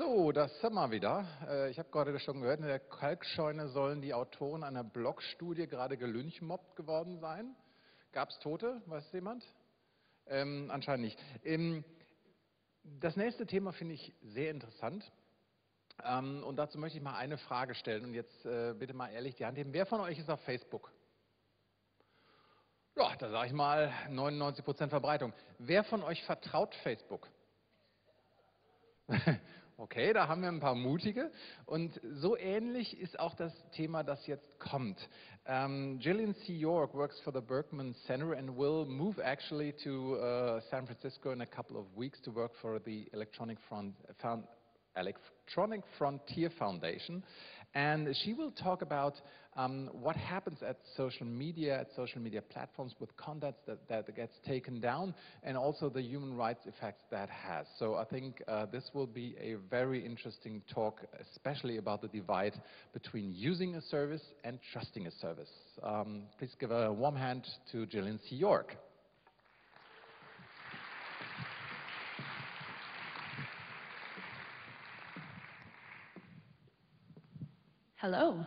So, das sind wir wieder. Ich habe gerade schon gehört, in der Kalkscheune sollen die Autoren einer Blogstudie gerade gelynchmobbt geworden sein. Gab es Tote? Weiß jemand? Anscheinend nicht. Das nächste Thema finde ich sehr interessant. Und dazu möchte ich mal eine Frage stellen. Und jetzt bitte mal ehrlich die Hand heben. Wer von euch ist auf Facebook? Ja, da sage ich mal 99% Verbreitung. Wer von euch vertraut Facebook? Okay, da haben wir ein paar Mutige. Und so ähnlich ist auch das Thema, das jetzt kommt. Jillian C. York works for the Berkman Center and will move actually to San Francisco in a couple of weeks to work for the Electronic Frontier Foundation. And she will talk about what happens at social media platforms with content that gets taken down, and also the human rights effects that has. So I think this will be a very interesting talk, especially about the divide between using a service and trusting a service. Please give a warm hand to Jillian C. York. Hello.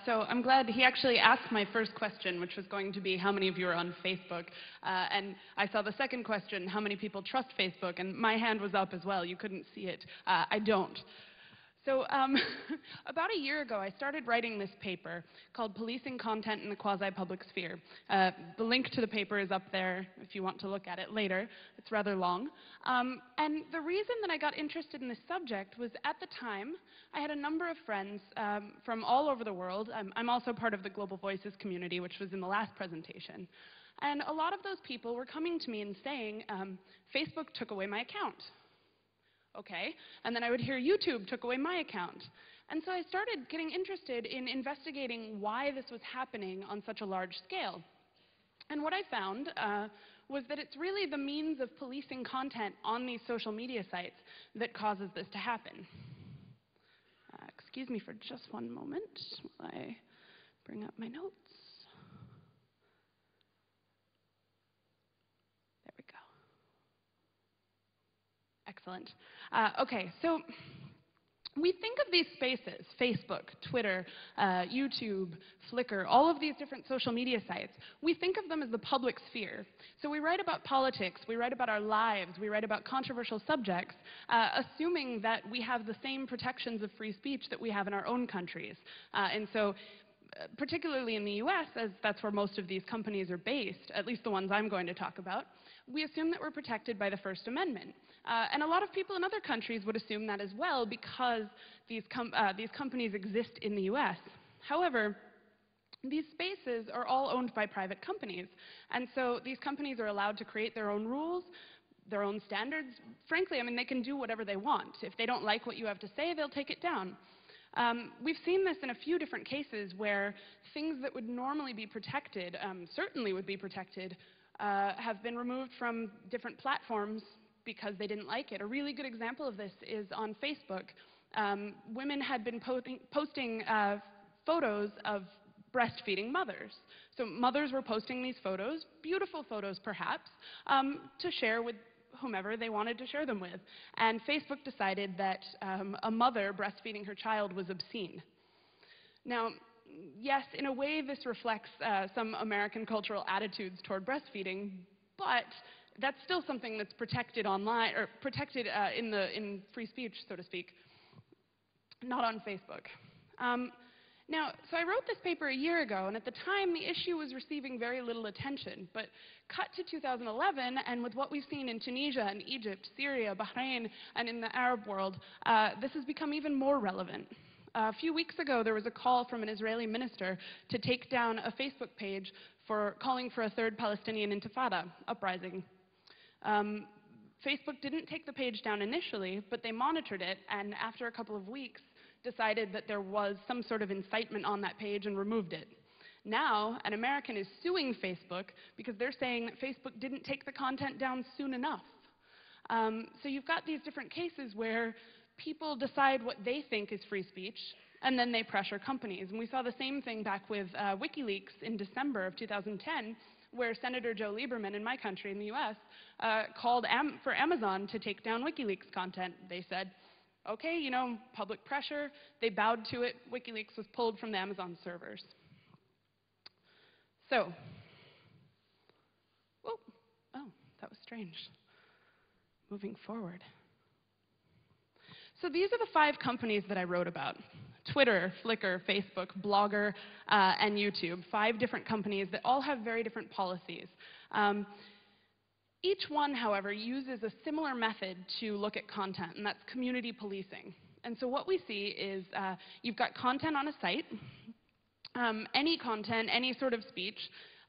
So I'm glad he actually asked my first question, which was going to be, how many of you are on Facebook? And I saw the second question, how many people trust Facebook? And my hand was up as well. You couldn't see it. I don't. So about a year ago, I started writing this paper called Policing Content in the Quasi-Public Sphere. The link to the paper is up there if you want to look at it later. It's rather long. And the reason that I got interested in this subject was, at the time, I had a number of friends from all over the world. I'm also part of the Global Voices community, which was in the last presentation. And a lot of those people were coming to me and saying, Facebook took away my account. Okay, and then I would hear YouTube took away my account. And so I started getting interested in investigating why this was happening on such a large scale. And what I found was that it's really the means of policing content on these social media sites that causes this to happen. Excuse me for just one moment while I bring up my notes. Excellent. Okay, so we think of these spaces, Facebook, Twitter, YouTube, Flickr, all of these different social media sites, we think of them as the public sphere. So we write about politics, we write about our lives, we write about controversial subjects, assuming that we have the same protections of free speech that we have in our own countries. And so particularly in the US, as that's where most of these companies are based, at least the ones I'm going to talk about, we assume that we're protected by the First Amendment. And a lot of people in other countries would assume that as well, because these companies exist in the US. However, these spaces are all owned by private companies. And so these companies are allowed to create their own rules, their own standards. Frankly, I mean, they can do whatever they want. If they don't like what you have to say, they'll take it down. We've seen this in a few different cases where things that would normally be protected, certainly would be protected, have been removed from different platforms because they didn't like it. A really good example of this is on Facebook. Women had been posting photos of breastfeeding mothers. So mothers were posting these photos, beautiful photos perhaps, to share with whomever they wanted to share them with. And Facebook decided that a mother breastfeeding her child was obscene. Now, yes, in a way this reflects some American cultural attitudes toward breastfeeding, but that's still something that's protected online, or protected in free speech, so to speak, not on Facebook. Now, so I wrote this paper a year ago, and at the time the issue was receiving very little attention, but cut to 2011, and with what we've seen in Tunisia and Egypt, Syria, Bahrain, and in the Arab world, this has become even more relevant. A few weeks ago, there was a call from an Israeli minister to take down a Facebook page for calling for a third Palestinian Intifada uprising. Facebook didn't take the page down initially, but they monitored it, and after a couple of weeks, decided that there was some sort of incitement on that page and removed it. Now, an American is suing Facebook because they're saying that Facebook didn't take the content down soon enough. So you've got these different cases where people decide what they think is free speech, and then they pressure companies. And we saw the same thing back with WikiLeaks in December of 2010, where Senator Joe Lieberman in my country, in the US, called for Amazon to take down WikiLeaks content. They said, Okay, you know, public pressure, they bowed to it. WikiLeaks was pulled from the Amazon servers. So, oh, that was strange. Moving forward. So these are the 5 companies that I wrote about. Twitter, Flickr, Facebook, Blogger, and YouTube. 5 different companies that all have very different policies. Each one, however, uses a similar method to look at content, and that's community policing. And so what we see is you've got content on a site, any content, any sort of speech,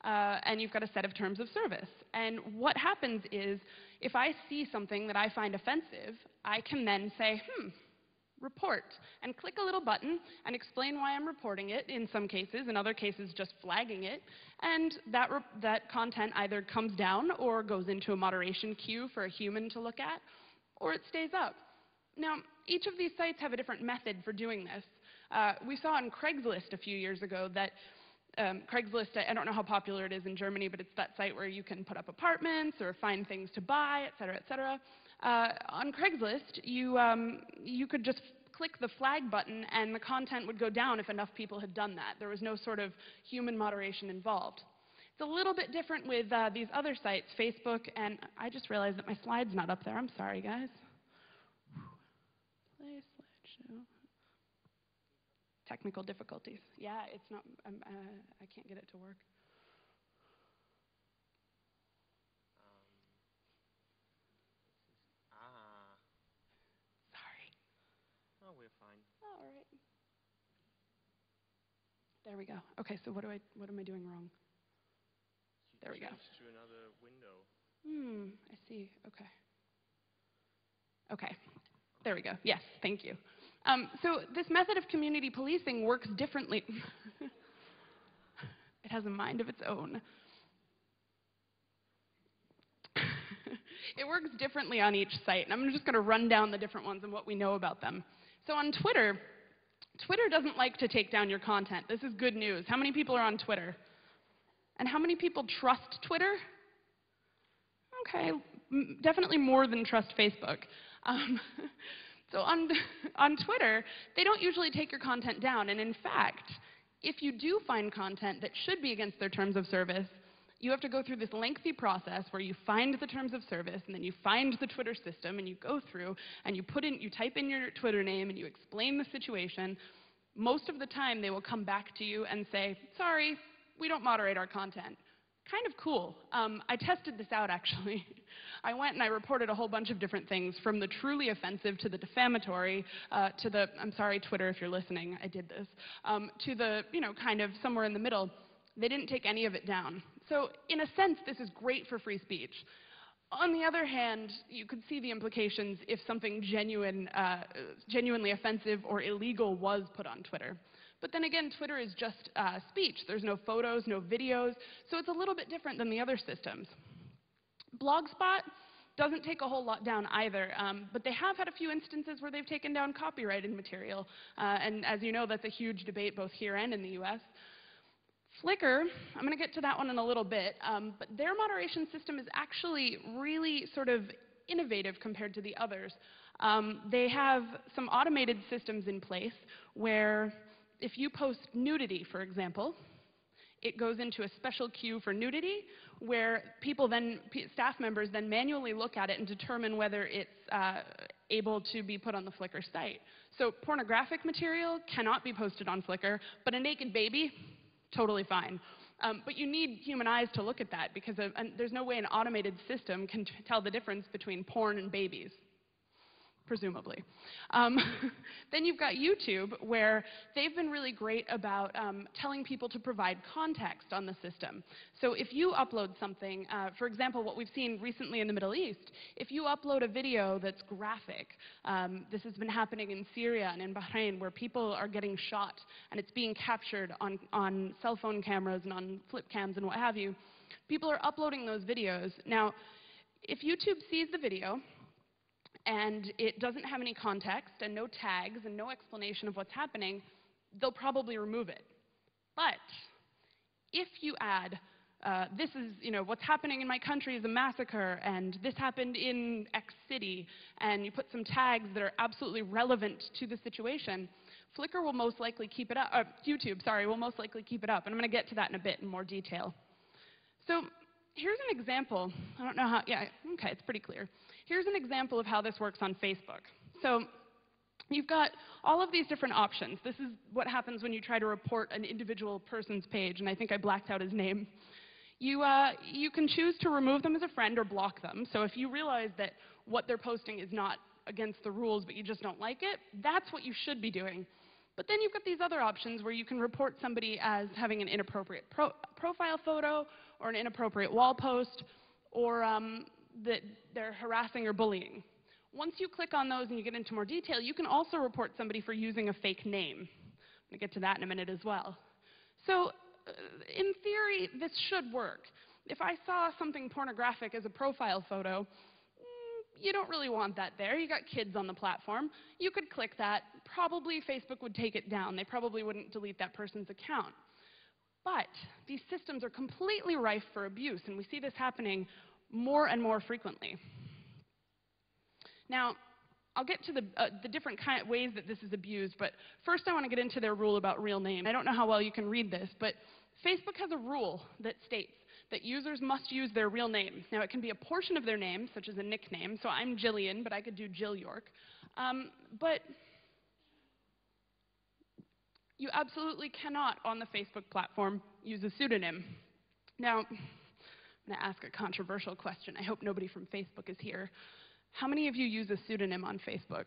and you've got a set of terms of service. And what happens is, if I see something that I find offensive, I can then say, report, and click a little button and explain why I'm reporting it in some cases, in other cases just flagging it, and that content either comes down or goes into a moderation queue for a human to look at, or it stays up. Now, each of these sites have a different method for doing this. We saw on Craigslist a few years ago that Craigslist, I don't know how popular it is in Germany, but it's that site where you can put up apartments or find things to buy, et cetera, et cetera. On Craigslist, you could just click the flag button and the content would go down if enough people had done that. There was no sort of human moderation involved. It's a little bit different with these other sites, Facebook, and I just realized that my slide's not up there. I'm sorry, guys. Play slideshow. Technical difficulties. Yeah, it's not, I can't get it to work. Sorry. Oh, we're fine. All right. There we go. Okay, so what am I doing wrong? There we go. To another window. I see. Okay. Okay. There we go. Yes, thank you. So this method of community policing works differently. It has a mind of its own. It works differently on each site, and I'm just going to run down the different ones and what we know about them. So on Twitter, Twitter doesn't like to take down your content. This is good news. How many people are on Twitter? And how many people trust Twitter? Okay, definitely more than trust Facebook. So on Twitter, they don't usually take your content down. And in fact, if you do find content that should be against their terms of service, you have to go through this lengthy process where you find the terms of service, and then you find the Twitter system, and you go through, and you type in your Twitter name, and you explain the situation. Most of the time, they will come back to you and say, sorry, we don't moderate our content. Kind of cool. I tested this out, actually. I went and I reported a whole bunch of different things, from the truly offensive to the defamatory, to the, I'm sorry, Twitter, if you're listening, I did this, to the, kind of somewhere in the middle. They didn't take any of it down. So in a sense, this is great for free speech. On the other hand, you could see the implications if something genuinely offensive or illegal was put on Twitter. But then again, Twitter is just speech. There's no photos, no videos, so it's a little bit different than the other systems. Blogspot doesn't take a whole lot down either, but they have had a few instances where they've taken down copyrighted material, and as you know, that's a huge debate both here and in the US. Flickr, I'm going to get to that one in a little bit, but their moderation system is actually really sort of innovative compared to the others. They have some automated systems in place where if you post nudity, for example, it goes into a special queue for nudity, where staff members then manually look at it and determine whether it's able to be put on the Flickr site. So pornographic material cannot be posted on Flickr, but a naked baby, totally fine. But you need human eyes to look at that, because there's no way an automated system can tell the difference between porn and babies, presumably. Then you've got YouTube, where they've been really great about telling people to provide context on the system. So if you upload something, for example, what we've seen recently in the Middle East, if you upload a video that's graphic, this has been happening in Syria and in Bahrain, where people are getting shot, and it's being captured on cell phone cameras and on flip cams and what have you. People are uploading those videos. Now, if YouTube sees the video, and it doesn't have any context and no tags and no explanation of what's happening, they'll probably remove it. But if you add this is, what's happening in my country is a massacre, and this happened in X city, and you put some tags that are absolutely relevant to the situation, Flickr will most likely keep it up, YouTube, sorry, will most likely keep it up. And I'm going to get to that in a bit in more detail. So here's an example. I don't know how, yeah, okay, it's pretty clear. Here's an example of how this works on Facebook. So you've got all of these different options. This is what happens when you try to report an individual person's page, and I think I blacked out his name. You can choose to remove them as a friend or block them. So if you realize that what they're posting is not against the rules, but you just don't like it, that's what you should be doing. But then you've got these other options where you can report somebody as having an inappropriate profile photo or an inappropriate wall post, or that they're harassing or bullying. Once you click on those and you get into more detail, you can also report somebody for using a fake name. I'm going to get to that in a minute as well. So in theory, this should work. If I saw something pornographic as a profile photo, you don't really want that there. You got kids on the platform. You could click that. Probably Facebook would take it down. They probably wouldn't delete that person's account. But these systems are completely rife for abuse, and we see this happening more and more frequently. Now, I'll get to the different ways that this is abused, but first I want to get into their rule about real name. I don't know how well you can read this, but Facebook has a rule that states that users must use their real name. Now, it can be a portion of their name, such as a nickname. So I'm Jillian, but I could do Jill York. But you absolutely cannot, on the Facebook platform, use a pseudonym. Now, I'm going to ask a controversial question. I hope nobody from Facebook is here. How many of you use a pseudonym on Facebook?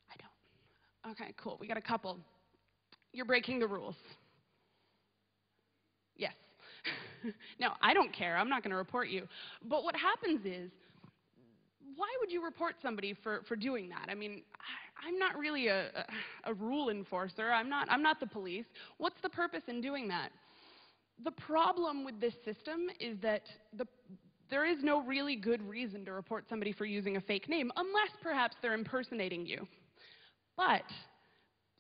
I don't. Okay, cool. We got a couple. You're breaking the rules. Yes. Now, I don't care. I'm not going to report you. But what happens is, why would you report somebody for doing that? I mean, I'm not really a rule enforcer. I'm not the police. What's the purpose in doing that? The problem with this system is that there is no really good reason to report somebody for using a fake name, unless perhaps they're impersonating you. But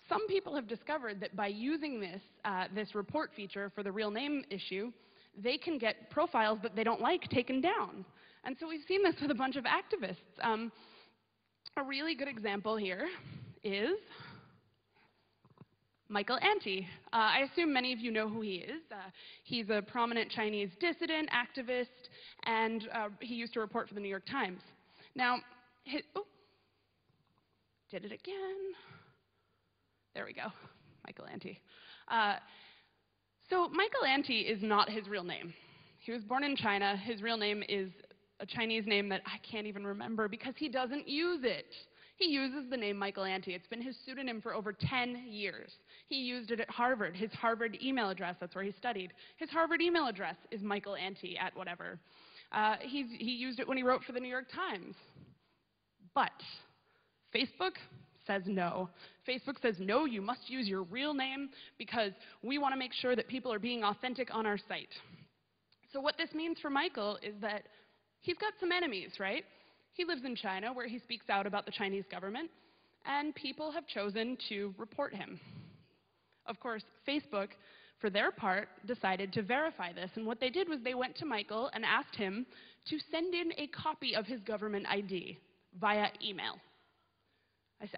some people have discovered that by using this report feature for the real name issue, they can get profiles that they don't like taken down. And so we've seen this with a bunch of activists. A really good example here is Michael Anti. I assume many of you know who he is. He's a prominent Chinese dissident, activist, and he used to report for the New York Times. Now, did it again. There we go, Michael Anti. So Michael Anti is not his real name. He was born in China. His real name is a Chinese name that I can't even remember because he doesn't use it. He uses the name Michael Anti. It's been his pseudonym for over 10 years. He used it at Harvard, his Harvard email address. That's where he studied. His Harvard email address is Michael Anti at whatever. He used it when he wrote for the New York Times. But Facebook says no. Facebook says, no, you must use your real name because we want to make sure that people are being authentic on our site. So what this means for Michael is that he's got some enemies, right? He lives in China where he speaks out about the Chinese government, and people have chosen to report him. Of course, Facebook, for their part, decided to verify this, and what they did was they went to Michael and asked him to send in a copy of his government ID via email.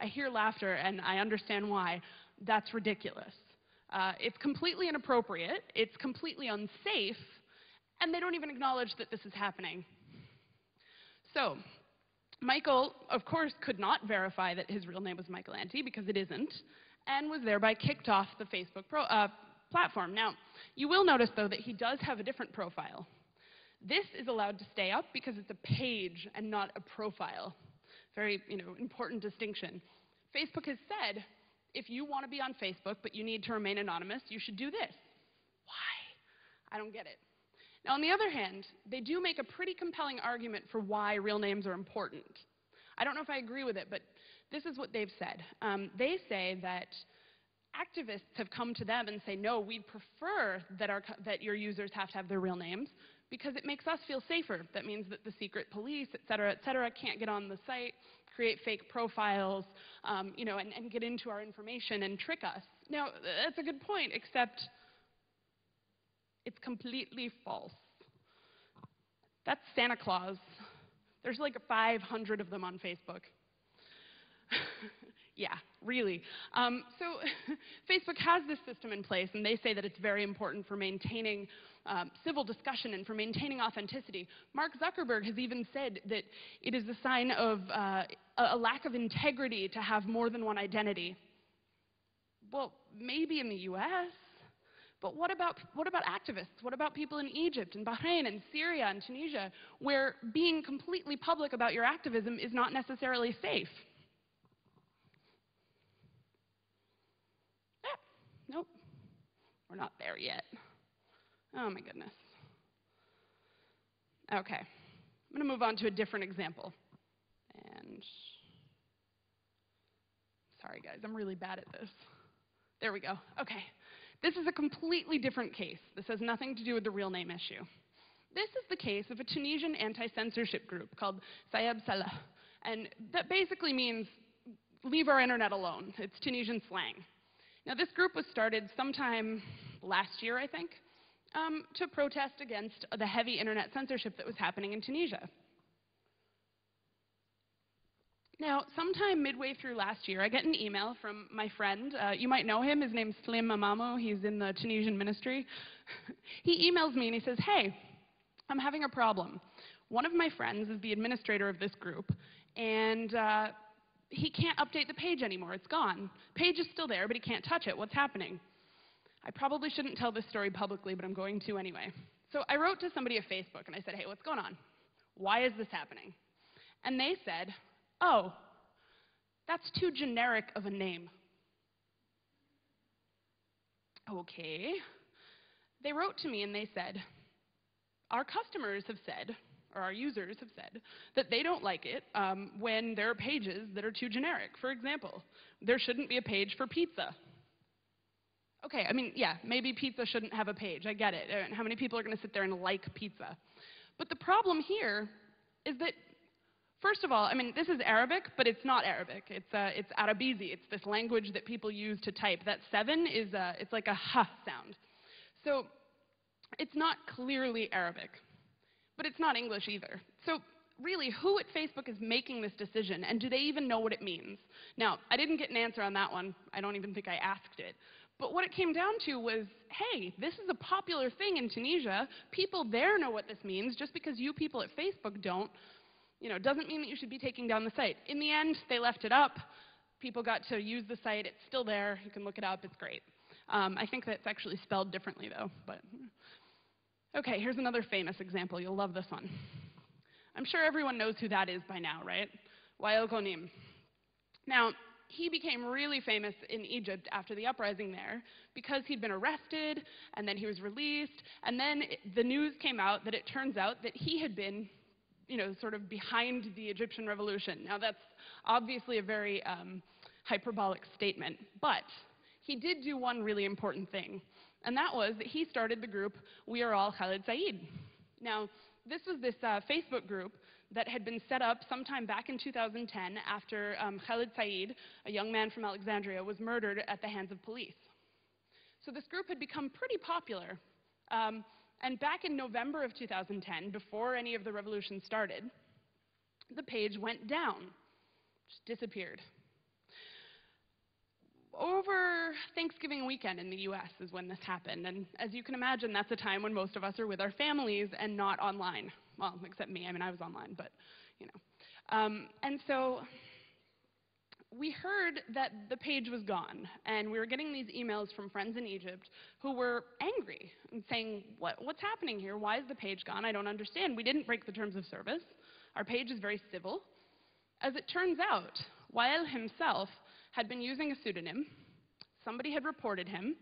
I hear laughter, and I understand why. That's ridiculous. It's completely inappropriate, it's completely unsafe, and they don't even acknowledge that this is happening. So, Michael, of course, could not verify that his real name was Michael Anti, because it isn't, and was thereby kicked off the Facebook platform. Now, you will notice, though, that he does have a different profile. This is allowed to stay up because it's a page and not a profile. Very, important distinction. Facebook has said, if you want to be on Facebook, but you need to remain anonymous, you should do this. Why? I don't get it. Now, on the other hand, they do make a pretty compelling argument for why real names are important. I don't know if I agree with it, but this is what they've said. They say that activists have come to them and say, no, we'd prefer that your users have to have their real names because it makes us feel safer. That means that the secret police, et cetera, can't get on the site, create fake profiles, and get into our information and trick us. Now, that's a good point, except It's completely false. That's Santa Claus. There's like 500 of them on Facebook. Yeah, really. So Facebook has this system in place, and they say that it's very important for maintaining civil discussion and for maintaining authenticity. Mark Zuckerberg has even said that it is a sign of a lack of integrity to have more than one identity. Well, maybe in the US, but what about activists? What about people in Egypt and Bahrain and Syria and Tunisia, where being completely public about your activism is not necessarily safe? Nope, we're not there yet. Oh my goodness. Okay, I'm going to move on to a different example. And sorry guys, I'm really bad at this. There we go. Okay, this is a completely different case. This has nothing to do with the real name issue. This is the case of a Tunisian anti-censorship group called Sayeb Salah. And that basically means leave our internet alone. It's Tunisian slang. Now, this group was started sometime last year, I think, to protest against the heavy internet censorship that was happening in Tunisia. Now, sometime midway through last year, I get an email from my friend. You might know him. His name's Slim Amamo. He's in the Tunisian ministry. He emails me and he says, hey, I'm having a problem. One of my friends is the administrator of this group, and he can't update the page anymore. It's gone. Page is still there, but he can't touch it. What's happening? I probably shouldn't tell this story publicly, but I'm going to anyway. So I wrote to somebody at Facebook, and I said, hey, what's going on? Why is this happening? And they said, oh, that's too generic of a name. Okay. They wrote to me, and they said, our customers have said, or our users have said, that they don't like it when there are pages that are too generic. For example, there shouldn't be a page for pizza. Okay, I mean, yeah, maybe pizza shouldn't have a page. I get it. How many people are going to sit there and like pizza? But the problem here is that, first of all, I mean, this is Arabic, but it's not Arabic. It's Arabizi. It's this language that people use to type. That 7 is it's like a ha sound. So it's not clearly Arabic. But it's not English either. So really, who at Facebook is making this decision, and do they even know what it means? Now, I didn't get an answer on that one. I don't even think I asked it. But what it came down to was, hey, this is a popular thing in Tunisia. People there know what this means. Just because you people at Facebook don't, doesn't mean that you should be taking down the site. In the end, they left it up. People got to use the site. It's still there. You can look it up. It's great. I think that's actually spelled differently, though. But okay, here's another famous example. You'll love this one. I'm sure everyone knows who that is by now, right? Wael Ghonim. Now, he became really famous in Egypt after the uprising there because he'd been arrested, and then he was released, and then the news came out that it turns out that he had been, sort of behind the Egyptian revolution. Now, that's obviously a very hyperbolic statement, but he did do one really important thing. And that was that he started the group We Are All Khalid Said. Now, this was this Facebook group that had been set up sometime back in 2010 after Khalid Said, a young man from Alexandria, was murdered at the hands of police. So this group had become pretty popular. And back in November of 2010, before any of the revolution started, the page went down, just disappeared. Over Thanksgiving weekend in the US is when this happened, and as you can imagine, that's a time when most of us are with our families and not online. Well, except me. I mean, I was online, but, And so we heard that the page was gone, and we were getting these emails from friends in Egypt who were angry and saying, what's happening here? Why is the page gone? I don't understand. We didn't break the terms of service. Our page is very civil. As it turns out, Wael himself had been using a pseudonym, somebody had reported him,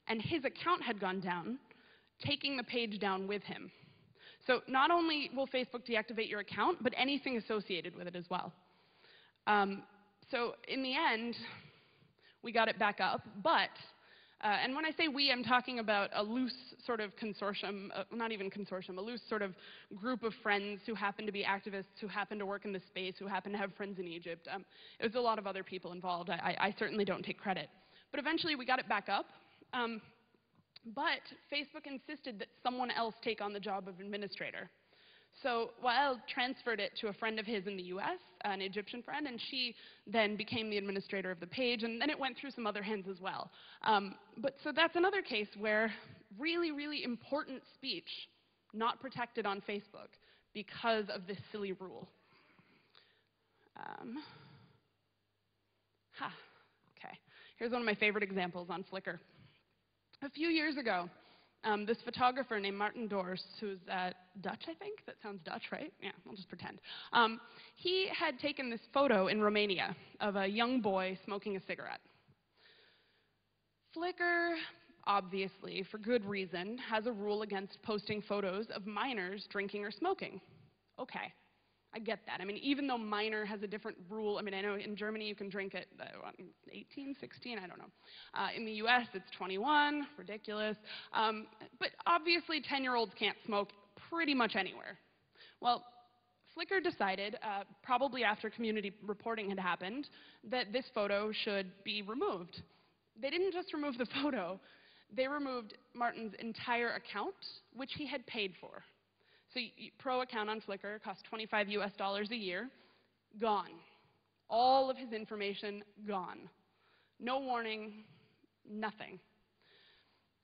and his account had gone down, taking the page down with him. So not only will Facebook deactivate your account, but anything associated with it as well. So in the end, we got it back up, but, and when I say we, I'm talking about a loose sort of consortium, not even consortium, a loose sort of group of friends who happen to be activists, who happen to work in this space, who happen to have friends in Egypt. It was a lot of other people involved. I certainly don't take credit. But eventually we got it back up. But Facebook insisted that someone else take on the job of administrator. So Wael transferred it to a friend of his in the US, an Egyptian friend, and she then became the administrator of the page, and then it went through some other hands as well. So that's another case where really, really important speech not protected on Facebook because of this silly rule. Okay. Here's one of my favorite examples on Flickr. A few years ago, this photographer named Maarten Dors, who's Dutch, I think? That sounds Dutch, right? Yeah, I'll just pretend. He had taken this photo in Romania of a young boy smoking a cigarette. Flickr, obviously, for good reason, has a rule against posting photos of minors drinking or smoking. Okay, I get that. I mean, even though minor has a different rule, I mean, I know in Germany you can drink at 18, 16, I don't know. In the US, it's 21, ridiculous. But obviously, 10-year-olds can't smoke pretty much anywhere. Well, Flickr decided, probably after community reporting had happened, that this photo should be removed. They didn't just remove the photo, they removed Maarten's entire account, which he had paid for. So pro account on Flickr cost $25 US a year, gone. All of his information gone. No warning, nothing.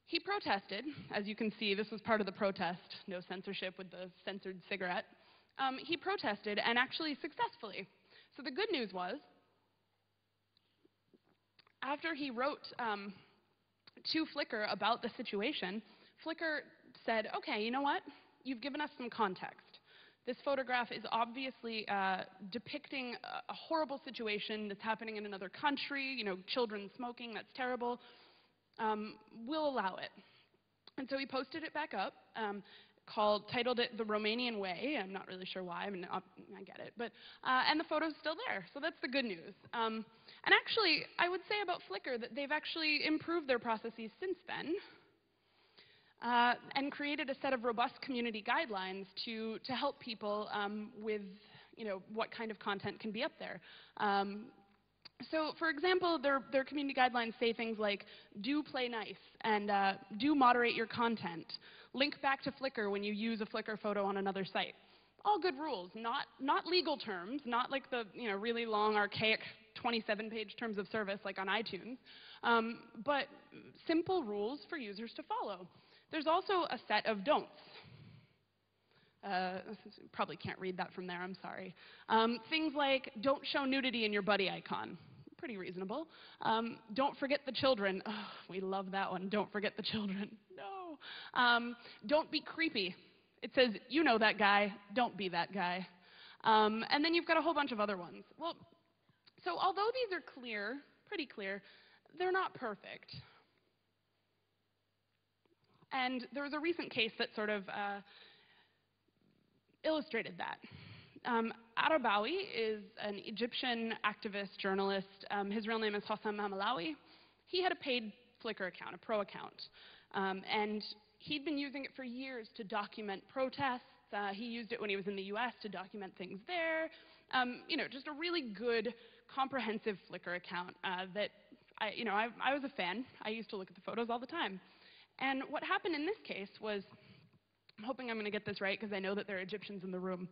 He protested. As you can see, this was part of the protest, no censorship with the censored cigarette. He protested, and actually successfully. So the good news was, after he wrote to Flickr about the situation, Flickr said, okay, you know what? You've given us some context. This photograph is obviously depicting a horrible situation that's happening in another country, you know, children smoking, that's terrible. We'll allow it. And so he posted it back up, titled it The Romanian Way. I'm not really sure why, I mean, I get it. But, and the photo's still there, so that's the good news. And actually, I would say about Flickr that they've actually improved their processes since then. And created a set of robust community guidelines to help people with, you know, what kind of content can be up there. So, for example, their community guidelines say things like, do play nice, and do moderate your content. Link back to Flickr when you use a Flickr photo on another site. All good rules, not legal terms, not like the, you know, really long, archaic 27-page terms of service like on iTunes, but simple rules for users to follow. There's also a set of don'ts. Probably can't read that from there, I'm sorry. Things like, don't show nudity in your buddy icon. Pretty reasonable. Don't forget the children. Oh, we love that one. Don't forget the children. No. Don't be creepy. It says, you know that guy, don't be that guy. And then you've got a whole bunch of other ones. Well, so although these are clear, pretty clear, they're not perfect. And there was a recent case that sort of illustrated that. Arabawi is an Egyptian activist, journalist. His real name is Hossam Mamalawi. He had a paid Flickr account, a pro account. And he'd been using it for years to document protests. He used it when he was in the US to document things there. You know, just a really good, comprehensive Flickr account that I was a fan. I used to look at the photos all the time. And what happened in this case was, I'm hoping I'm going to get this right because I know that there are Egyptians in the room.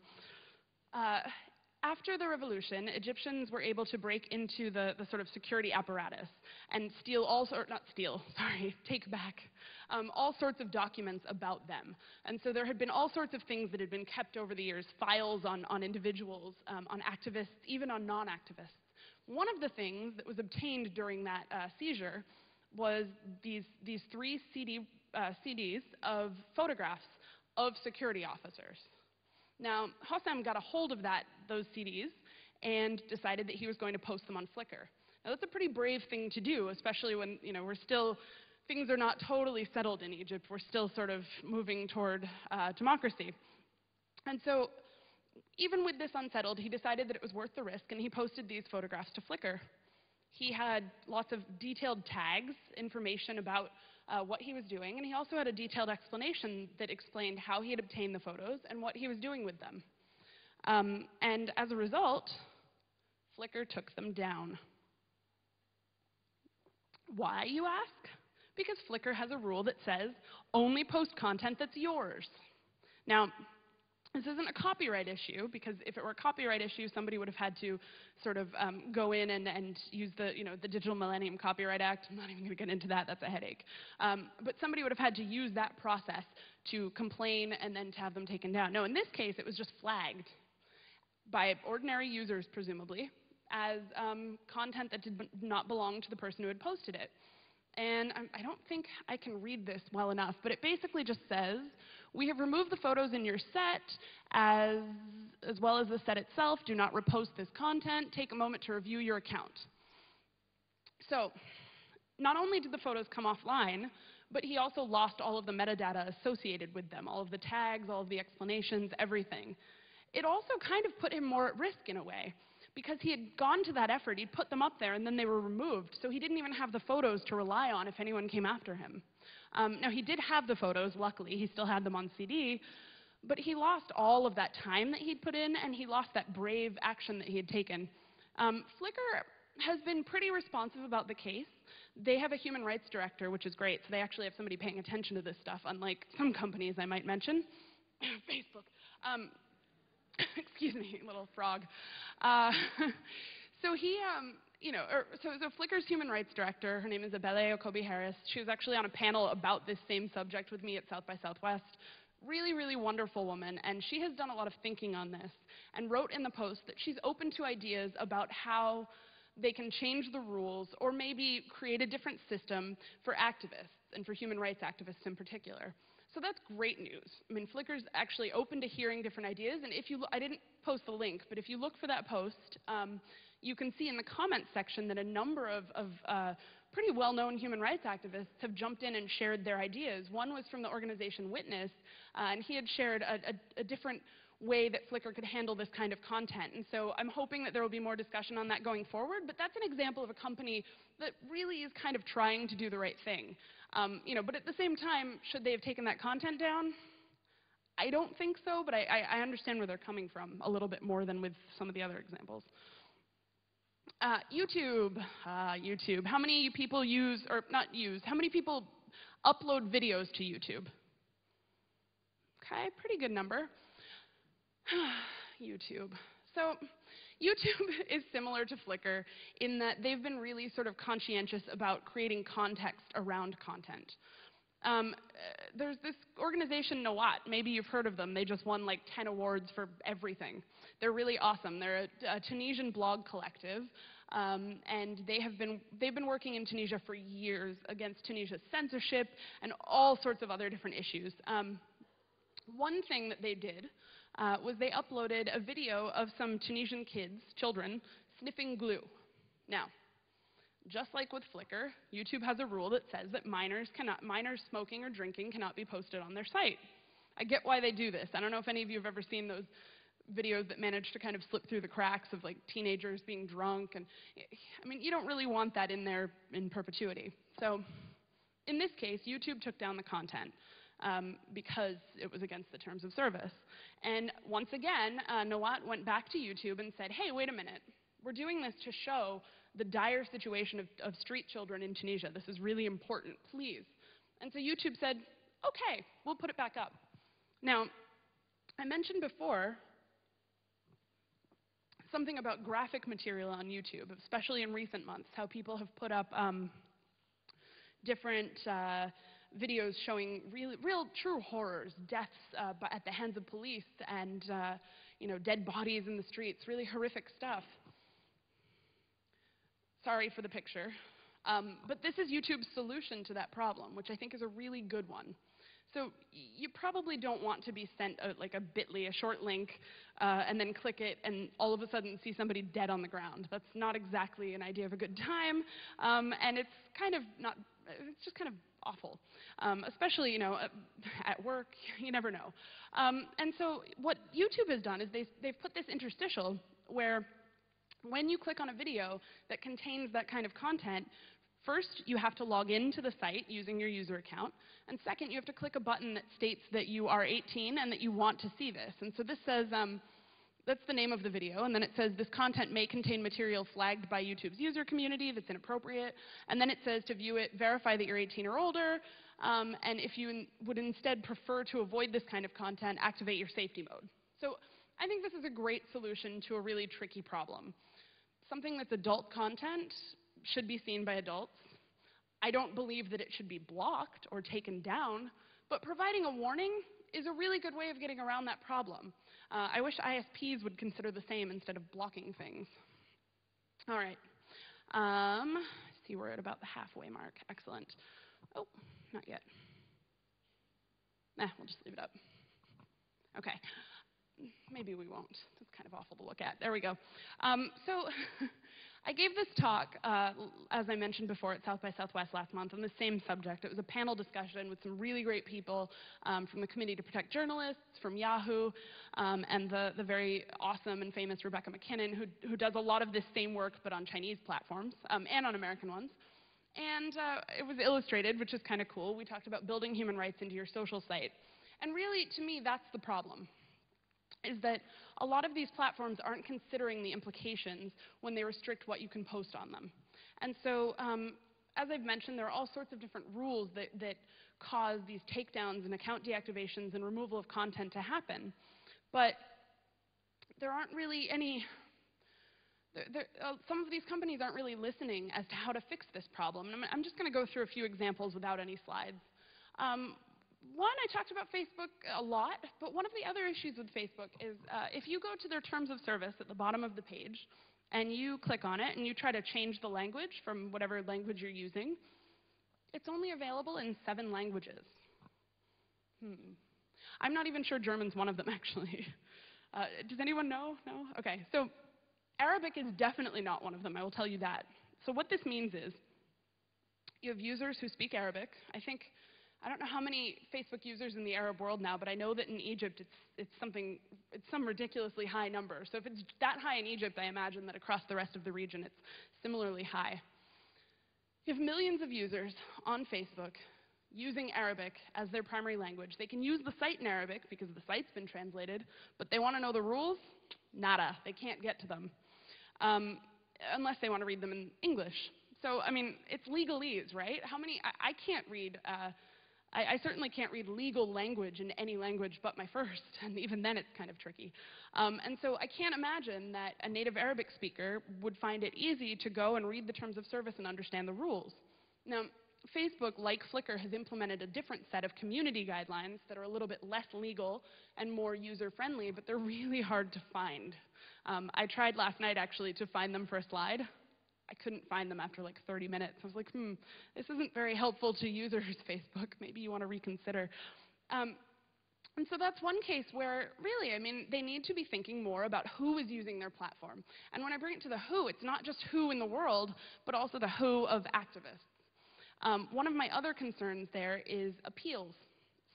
After the revolution, Egyptians were able to break into the sort of security apparatus and steal take back all sorts of documents about them. And so there had been all sorts of things that had been kept over the years, files on individuals, on activists, even on non-activists. One of the things that was obtained during that seizure was these 3 CDs of photographs of security officers. Now, Hossam got a hold of those CDs and decided that he was going to post them on Flickr. Now, that's a pretty brave thing to do, especially when, you know, things are not totally settled in Egypt. We're still sort of moving toward democracy. And so, even with this unsettled, he decided that it was worth the risk, and he posted these photographs to Flickr. He had lots of detailed tags, information about what he was doing, and he also had a detailed explanation that explained how he had obtained the photos and what he was doing with them. And as a result, Flickr took them down. Why, you ask? Because Flickr has a rule that says, only post content that's yours. Now, this isn't a copyright issue, because if it were a copyright issue, somebody would have had to sort of go in and use the, the Digital Millennium Copyright Act. I'm not even going to get into that. That's a headache. But somebody would have had to use that process to complain and then to have them taken down. No, in this case, it was just flagged by ordinary users, presumably, as content that did not belong to the person who had posted it. And I don't think I can read this well enough, but it basically just says, we have removed the photos in your set as well as the set itself. Do not repost this content. Take a moment to review your account. So not only did the photos come offline, but he also lost all of the metadata associated with them, all of the tags, all of the explanations, everything. It also kind of put him more at risk in a way, because he had gone to that effort, he'd put them up there, and then they were removed, so he didn't even have the photos to rely on if anyone came after him. Now, he did have the photos, luckily, he still had them on CD, but he lost all of that time that he'd put in, and he lost that brave action that he had taken. Flickr has been pretty responsive about the case. They have a human rights director, which is great, so they actually have somebody paying attention to this stuff, unlike some companies I might mention. Facebook. Excuse me, little frog. So he, so Flickr's human rights director, her name is Abele Okobi-Harris. She was actually on a panel about this same subject with me at South by Southwest. Really, really wonderful woman, and she has done a lot of thinking on this and wrote in the post that she's open to ideas about how they can change the rules or maybe create a different system for activists and for human rights activists in particular. So that's great news. I mean, Flickr's actually open to hearing different ideas, and if you I didn't post the link, but if you look for that post, you can see in the comments section that a number of pretty well-known human rights activists have jumped in and shared their ideas. One was from the organization Witness, and he had shared a different way that Flickr could handle this kind of content. And so I'm hoping that there will be more discussion on that going forward, but that's an example of a company that really is kind of trying to do the right thing. But at the same time, should they have taken that content down? I don't think so, but I understand where they're coming from a little bit more than with some of the other examples. YouTube. YouTube. How many people use, or not use, how many people upload videos to YouTube? Okay, pretty good number. YouTube. So YouTube is similar to Flickr in that they've been really sort of conscientious about creating context around content. There's this organization, Nawat. Maybe you've heard of them. They just won like 10 awards for everything. They're really awesome. They're a Tunisian blog collective, and they've been working in Tunisia for years against Tunisia's censorship and all sorts of other different issues. One thing that they did was they uploaded a video of some Tunisian children, sniffing glue. Now, just like with Flickr, YouTube has a rule that says that minors smoking or drinking cannot be posted on their site. I get why they do this. I don't know if any of you have ever seen those videos that manage to kind of slip through the cracks of like teenagers being drunk, and I mean, you don't really want that in there in perpetuity. So in this case, YouTube took down the content because it was against the terms of service. And once again, Nawat went back to YouTube and said, hey, wait a minute. We're doing this to show the dire situation of street children in Tunisia. This is really important, please. And so YouTube said, okay, we'll put it back up. Now, I mentioned before something about graphic material on YouTube, especially in recent months, how people have put up different videos showing real true horrors, deaths at the hands of police, and dead bodies in the streets, really horrific stuff. Sorry for the picture. But this is YouTube's solution to that problem, which I think is a really good one. So you probably don't want to be sent like a bit.ly, a short link, and then click it and all of a sudden see somebody dead on the ground. That's not exactly an idea of a good time, and it's kind of not, it's just kind of awful, especially, at work, you never know. And so what YouTube has done is they've put this interstitial where when you click on a video that contains that kind of content, first, you have to log into the site using your user account, and second, you have to click a button that states that you are 18 and that you want to see this. And so this says, That's the name of the video, and then it says this content may contain material flagged by YouTube's user community that's inappropriate, and then it says to view it, verify that you're 18 or older, and if you would instead prefer to avoid this kind of content, activate your safety mode. So I think this is a great solution to a really tricky problem. Something that's adult content should be seen by adults. I don't believe that it should be blocked or taken down, but providing a warning is a really good way of getting around that problem. I wish ISPs would consider the same instead of blocking things. All right. See, we're at about the halfway mark. Excellent. Oh, not yet. We'll just leave it up. OK. Maybe we won't. That's kind of awful to look at. There we go. So I gave this talk, as I mentioned before, at South by Southwest last month on the same subject. It was a panel discussion with some really great people from the Committee to Protect Journalists, from Yahoo, and the very awesome and famous Rebecca McKinnon, who does a lot of this same work but on Chinese platforms and on American ones. And it was illustrated, which is kind of cool. We talked about building human rights into your social site. And really, to me, that's the problem, is that a lot of these platforms aren't considering the implications when they restrict what you can post on them. And so, as I've mentioned, there are all sorts of different rules that cause these takedowns and account deactivations and removal of content to happen. But there aren't really any, some of these companies aren't really listening as to how to fix this problem. And I'm just going to go through a few examples without any slides. One, I talked about Facebook a lot, but one of the other issues with Facebook is if you go to their terms of service at the bottom of the page, and you click on it, and you try to change the language from whatever language you're using, it's only available in 7 languages. I'm not even sure German's one of them, actually. Does anyone know? No? OK. So Arabic is definitely not one of them, I will tell you that. So what this means is you have users who speak Arabic. I don't know how many Facebook users in the Arab world now, but I know that in Egypt it's some ridiculously high number. So if it's that high in Egypt, I imagine that across the rest of the region it's similarly high. You have millions of users on Facebook using Arabic as their primary language. They can use the site in Arabic because the site's been translated, but they want to know the rules? Nada. They can't get to them unless they want to read them in English. So, I mean, it's legalese, right? I can't read I certainly can't read legal language in any language but my first, and even then it's kind of tricky. And so I can't imagine that a native Arabic speaker would find it easy to go and read the terms of service and understand the rules. Now, Facebook, like Flickr, has implemented a different set of community guidelines that are a little bit less legal and more user-friendly, but they're really hard to find. I tried last night, actually, to find them for a slide. I couldn't find them after like 30 minutes. I was like, this isn't very helpful to users, Facebook. Maybe you want to reconsider. And so that's one case where, really, I mean, they need to be thinking more about who is using their platform. And when I bring it to the who, it's not just who in the world, but also the who of activists. One of my other concerns there is appeals.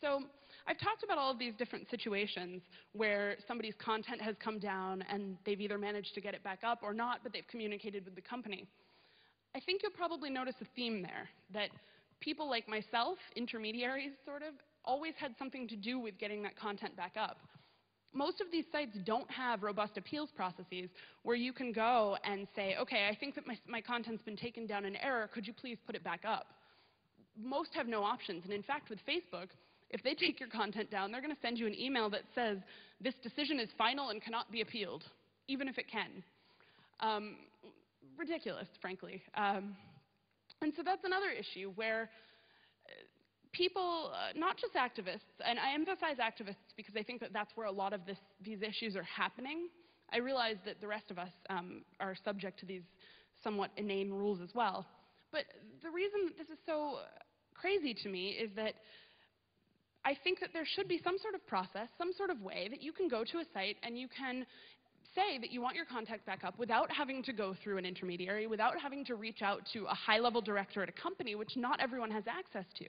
So I've talked about all of these different situations where somebody's content has come down and they've either managed to get it back up or not, but they've communicated with the company. I think you'll probably notice a theme there, that people like myself, intermediaries sort of, always had something to do with getting that content back up. Most of these sites don't have robust appeals processes where you can go and say, OK, I think that my content's been taken down in error. Could you please put it back up? Most have no options. And in fact, with Facebook, if they take your content down, they're going to send you an email that says, this decision is final and cannot be appealed, even if it can. Ridiculous, frankly. And so that's another issue where people, not just activists, and I emphasize activists because I think that that's where a lot of these issues are happening. I realize that the rest of us are subject to these somewhat inane rules as well. But the reason that this is so crazy to me is that I think that there should be some sort of process, some sort of way that you can go to a site and you can say that you want your content back up without having to go through an intermediary, without having to reach out to a high-level director at a company, which not everyone has access to.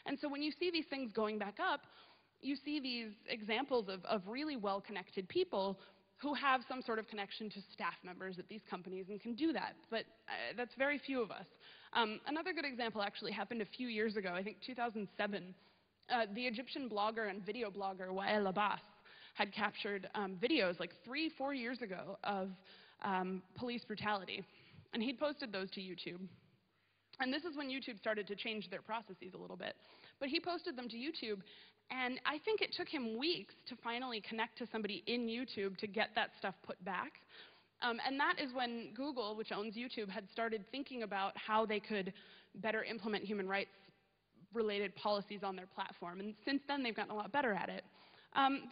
And so when you see these things going back up, you see these examples of really well-connected people who have some sort of connection to staff members at these companies and can do that. But that's very few of us. Another good example actually happened a few years ago, I think 2007. The Egyptian blogger and video blogger Wael Abbas had captured videos like 3-4 years ago of police brutality. And he'd posted those to YouTube. And this is when YouTube started to change their processes a little bit. But he posted them to YouTube, and I think it took him weeks to finally connect to somebody in YouTube to get that stuff put back. And that is when Google, which owns YouTube, had started thinking about how they could better implement human rights-related policies on their platform. And since then, they've gotten a lot better at it.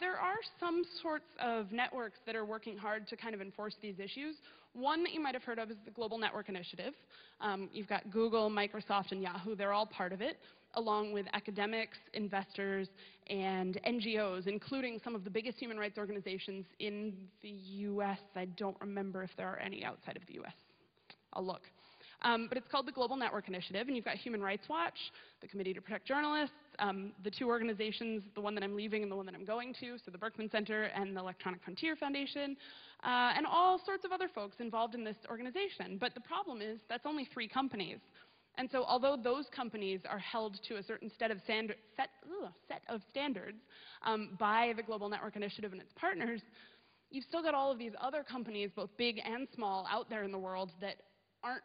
There are some sorts of networks that are working hard to kind of enforce these issues. One that you might have heard of is the Global Network Initiative. You've got Google, Microsoft, and Yahoo. They're all part of it, along with academics, investors, and NGOs, including some of the biggest human rights organizations in the US. I don't remember if there are any outside of the US. I'll look. But it's called the Global Network Initiative, and you've got Human Rights Watch, the Committee to Protect Journalists, the two organizations, the one that I'm leaving and the one that I'm going to, so the Berkman Center and the Electronic Frontier Foundation, and all sorts of other folks involved in this organization. But the problem is that's only 3 companies. And so although those companies are held to a certain set of standards by the Global Network Initiative and its partners, you've still got all of these other companies, both big and small, out there in the world that aren't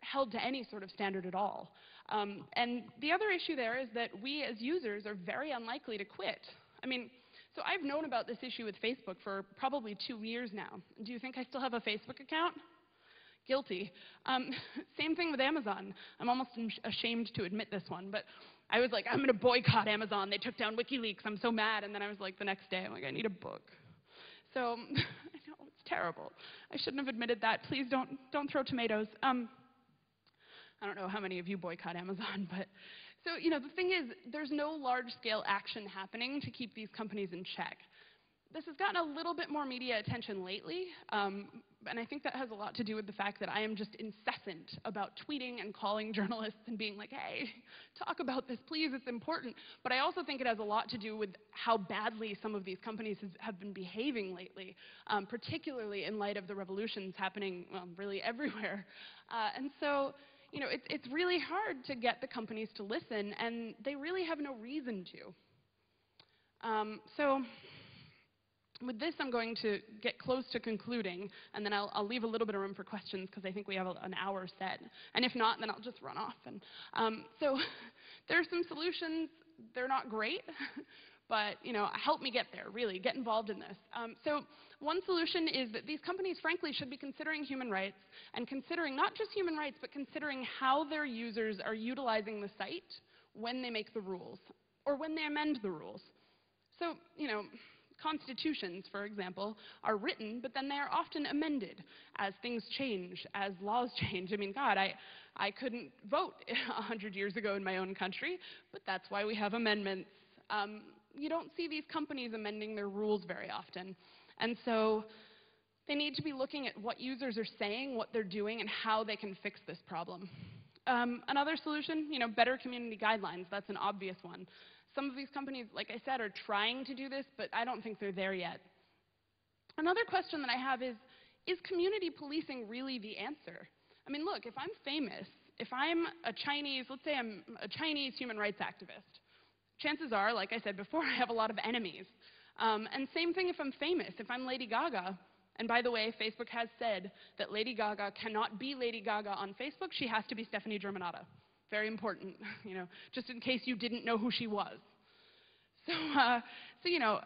held to any sort of standard at all. And the other issue there is that we as users are very unlikely to quit. I mean, so I've known about this issue with Facebook for probably 2 years now. Do you think I still have a Facebook account? Guilty. Same thing with Amazon. I'm almost ashamed to admit this one, but I was like, I'm going to boycott Amazon. They took down WikiLeaks. I'm so mad. And then I was like, the next day, I'm like, I need a book. So I know, it's terrible. I shouldn't have admitted that. Please don't throw tomatoes. I don't know how many of you boycott Amazon, but so, you know, the thing is, there's no large-scale action happening to keep these companies in check. This has gotten a little bit more media attention lately, and I think that has a lot to do with the fact that I am just incessant about tweeting and calling journalists and being like, hey, talk about this, please, it's important. But I also think it has a lot to do with how badly some of these companies have been behaving lately, particularly in light of the revolutions happening, well, really everywhere. And so, you know, it's really hard to get the companies to listen, and they really have no reason to. So with this, I'm going to get close to concluding, and then I'll leave a little bit of room for questions, because I think we have an hour set. And if not, then I'll just run off. And so there are some solutions. They're not great, but you know, help me get there, really. Get involved in this. So one solution is that these companies, frankly, should be considering human rights, and considering not just human rights, but considering how their users are utilizing the site when they make the rules, or when they amend the rules. So, you know, constitutions, for example, are written, but then they are often amended as things change, as laws change. I mean, God, I couldn't vote 100 years ago in my own country, but that's why we have amendments. You don't see these companies amending their rules very often. And so they need to be looking at what users are saying, what they're doing, and how they can fix this problem. Another solution, you know, better community guidelines. That's an obvious one. Some of these companies, like I said, are trying to do this, but I don't think they're there yet. Another question that I have is community policing really the answer? I mean, look, if I'm famous, if I'm a Chinese, let's say I'm a Chinese human rights activist, chances are, like I said before, I have a lot of enemies. And same thing if I'm famous, if I'm Lady Gaga. And by the way, Facebook has said that Lady Gaga cannot be Lady Gaga on Facebook. She has to be Stephanie Germanotta. Very important, you know, just in case you didn't know who she was. So you know,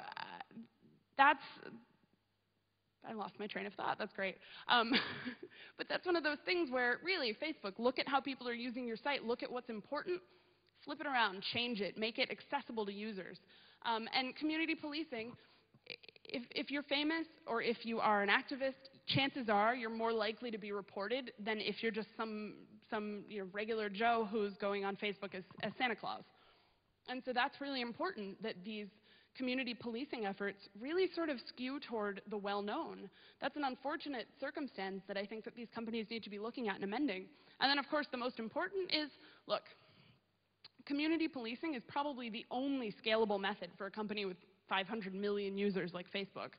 I lost my train of thought. That's great. But that's one of those things where, really, Facebook, look at how people are using your site. Look at what's important. Flip it around. Change it. Make it accessible to users. And community policing, if you're famous or if you are an activist, chances are you're more likely to be reported than if you're just some you know, regular Joe who's going on Facebook as Santa Claus. And so that's really important, that these community policing efforts really sort of skew toward the well-known. That's an unfortunate circumstance that I think that these companies need to be looking at and amending. And then, of course, the most important is, look, community policing is probably the only scalable method for a company with 500 million users like Facebook.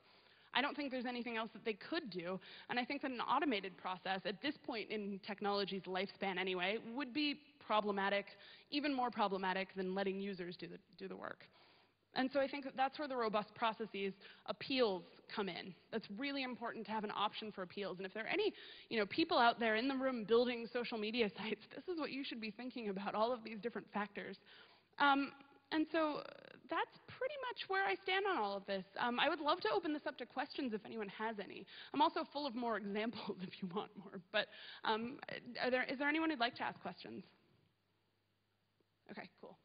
I don't think there's anything else that they could do, and I think that an automated process, at this point in technology's lifespan anyway, would be problematic, even more problematic than letting users do the work. And so I think that that's where the robust processes, appeals, come in. That's really important to have an option for appeals. And if there are any people out there in the room building social media sites, this is what you should be thinking about, all of these different factors. And so that's pretty much where I stand on all of this. I would love to open this up to questions if anyone has any. I'm also full of more examples if you want more. But is there anyone who'd like to ask questions? OK, cool.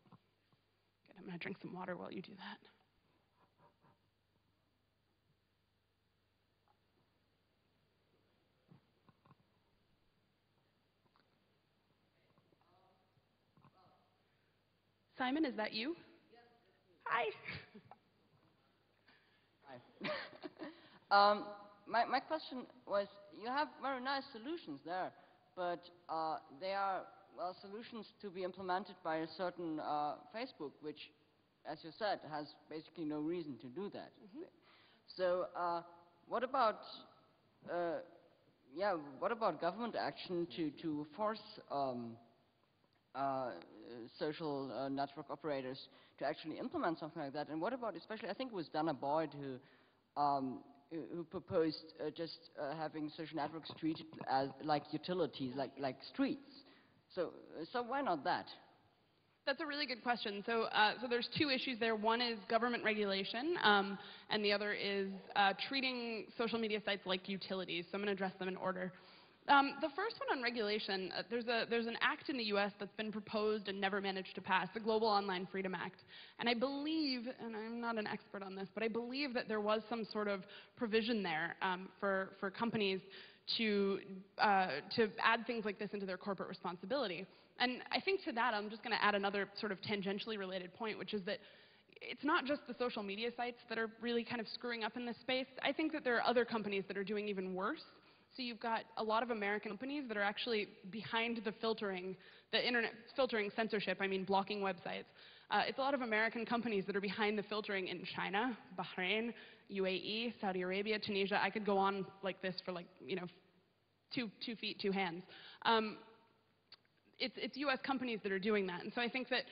Good, I'm going to drink some water while you do that. Simon, is that you? Yes. Hi. Hi. My question was, you have very nice solutions there, but they are, well, solutions to be implemented by a certain Facebook, which, as you said, has basically no reason to do that. Mm-hmm. So what about government action to force social network operators to actually implement something like that? And what about, especially, I think it was Dana Boyd who proposed just having social networks treated as like utilities, like streets. So why not that? That's a really good question. So there's two issues there. One is government regulation, and the other is treating social media sites like utilities. So I'm going to address them in order. The first one on regulation, there's an act in the US that's been proposed and never managed to pass, the Global Online Freedom Act. And I believe, and I'm not an expert on this, but I believe that there was some sort of provision there for companies to add things like this into their corporate responsibility. And I think to that, I'm just going to add another sort of tangentially related point, which is that it's not just the social media sites that are really kind of screwing up in this space. I think that there are other companies that are doing even worse. So you've got a lot of American companies that are actually behind the filtering, the internet filtering censorship, I mean blocking websites. It's a lot of American companies that are behind the filtering in China, Bahrain, UAE, Saudi Arabia, Tunisia. I could go on like this for 2 feet, 2 hands. It's US companies that are doing that. And so I think that,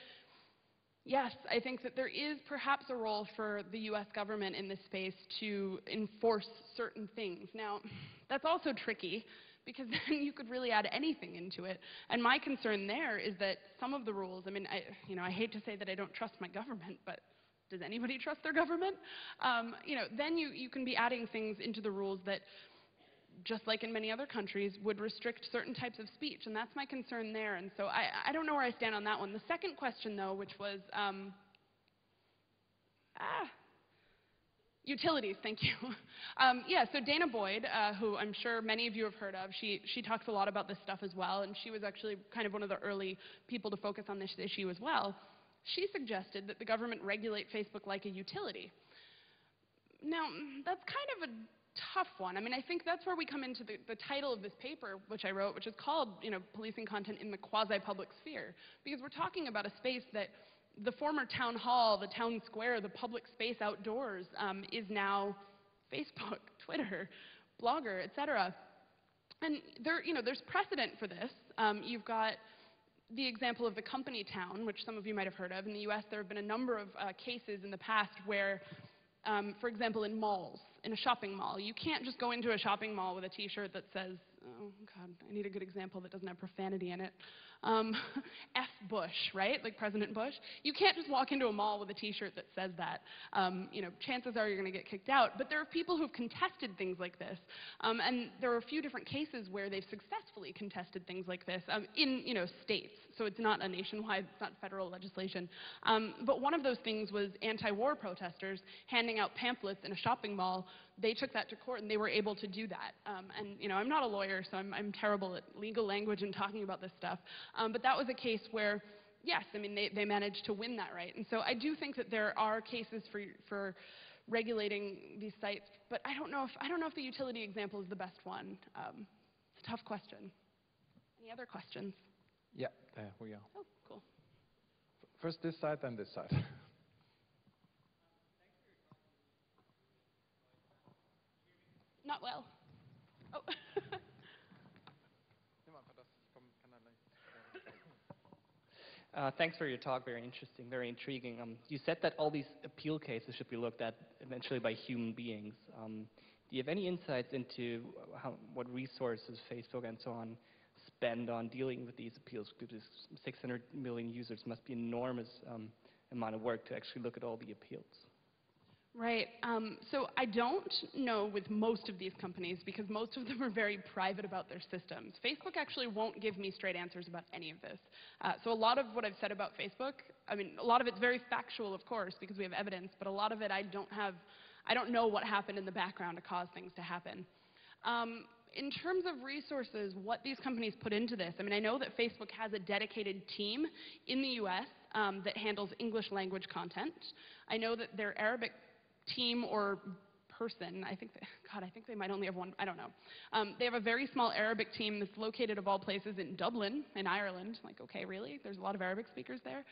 yes, I think that there is perhaps a role for the US government in this space to enforce certain things. Now, that's also tricky, because then you could really add anything into it. And my concern there is that some of the rules, I mean, I hate to say that I don't trust my government, but does anybody trust their government? Then you can be adding things into the rules that, just like in many other countries, would restrict certain types of speech. And that's my concern there. And so I don't know where I stand on that one. The second question, though, which was utilities, thank you. Yeah, so Dana Boyd, who I'm sure many of you have heard of, she talks a lot about this stuff as well, and she was actually kind of one of the early people to focus on this issue as well. She suggested that the government regulate Facebook like a utility. Now, that's kind of a tough one. I mean, I think that's where we come into the title of this paper, which I wrote, which is called, Policing Content in the Quasi-Public Sphere, because we're talking about a space that the former town hall, the town square, the public space outdoors is now Facebook, Twitter, Blogger, etc. And there's precedent for this. You've got the example of the company town, which some of you might have heard of. In the US, there have been a number of cases in the past where, for example, in malls, in a shopping mall, you can't just go into a shopping mall with a T-shirt that says, oh, God, I need a good example that doesn't have profanity in it. F. Bush, right? Like President Bush. You can't just walk into a mall with a T-shirt that says that. Chances are you're going to get kicked out. But there are people who've contested things like this. And there are a few different cases where they've successfully contested things like this in, states. So it's not a nationwide, it's not federal legislation. But one of those things was anti-war protesters handing out pamphlets in a shopping mall. They took that to court, and they were able to do that. And I'm not a lawyer, so I'm terrible at legal language and talking about this stuff. But that was a case where, yes, I mean, they managed to win that right. And so I do think that there are cases for regulating these sites, but I don't know if the utility example is the best one. It's a tough question. Any other questions? Yeah, there we are. Oh, cool. First this side, then this side. Not well. Oh. Thanks for your talk. Very interesting, very intriguing. You said that all these appeal cases should be looked at eventually by human beings. Do you have any insights into what resources Facebook and so on spend on dealing with these appeals? Because 600 million users must be an enormous amount of work to actually look at all the appeals. Right. So I don't know with most of these companies because most of them are very private about their systems. Facebook actually won't give me straight answers about any of this. So a lot of what I've said about Facebook, I mean, a lot of it's very factual, of course, because we have evidence, but a lot of it I don't know what happened in the background to cause things to happen. In terms of resources, what these companies put into this, I mean, I know that Facebook has a dedicated team in the US that handles English language content. I know that their Arabic team or person, I think they might only have one, I don't know. They have a very small Arabic team that's located, of all places, in Dublin, in Ireland. Like, okay, really? There's a lot of Arabic speakers there.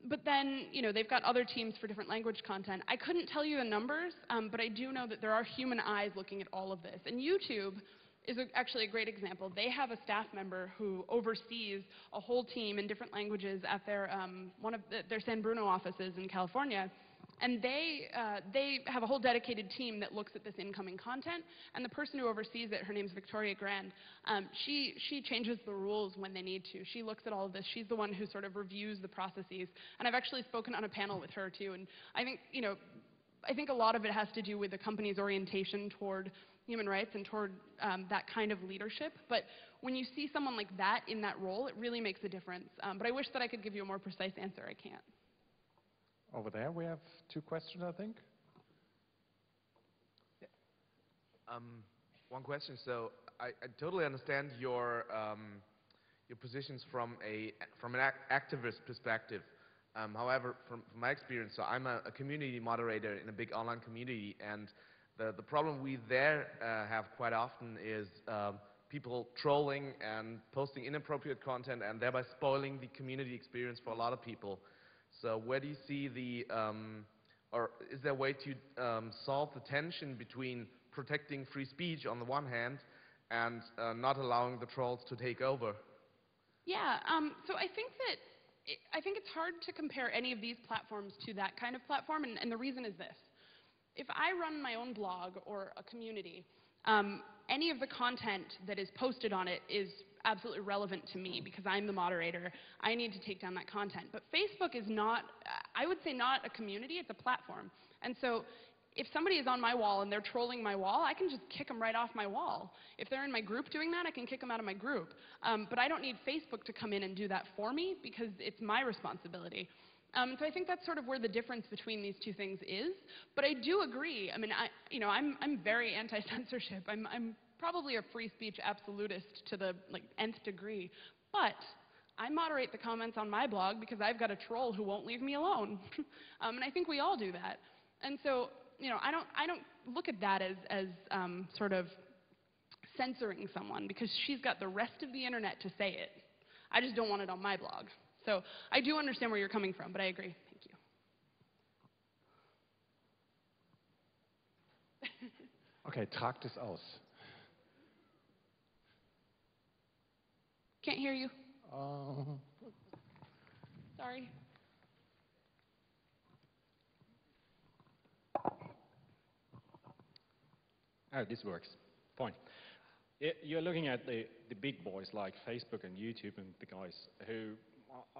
But then, you know, they've got other teams for different language content. I couldn't tell you the numbers, but I do know that there are human eyes looking at all of this. And YouTube is actually a great example. They have a staff member who oversees a whole team in different languages at their one of their San Bruno offices in California. And they have a whole dedicated team that looks at this incoming content. And the person who oversees it, her name's Victoria Grand, she changes the rules when they need to. She looks at all of this. She's the one who sort of reviews the processes. And I've actually spoken on a panel with her, too. And I think, you know, I think a lot of it has to do with the company's orientation toward human rights and toward that kind of leadership. But when you see someone like that in that role, it really makes a difference. But I wish that I could give you a more precise answer. I can't. Over there, we have two questions, I think. One question. So I totally understand your positions from an activist perspective. However, from my experience, so I'm a community moderator in a big online community, and the problem we there have quite often is people trolling and posting inappropriate content and thereby spoiling the community experience for a lot of people. So where do you see or is there a way to solve the tension between protecting free speech on the one hand and not allowing the trolls to take over? Yeah, so I think it's hard to compare any of these platforms to that kind of platform, and the reason is this. If I run my own blog or a community, any of the content that is posted on it is absolutely relevant to me because I'm the moderator. I need to take down that content. But Facebook is not, I would say not a community, it's a platform. And so if somebody is on my wall and they're trolling my wall, I can just kick them right off my wall. If they're in my group doing that, I can kick them out of my group. But I don't need Facebook to come in and do that for me because it's my responsibility. So I think that's sort of where the difference between these two things is. But I do agree. I mean, I'm very anti-censorship. I'm probably a free speech absolutist to the nth degree. But I moderate the comments on my blog because I've got a troll who won't leave me alone. And I think we all do that. And so, you know, I don't look at that as sort of censoring someone because she's got the rest of the internet to say it. I just don't want it on my blog. So I do understand where you're coming from, but I agree. Thank you. Okay, trag das aus. Can't hear you. Sorry. Oh, this works. Fine. You're looking at the big boys like Facebook and YouTube and the guys who,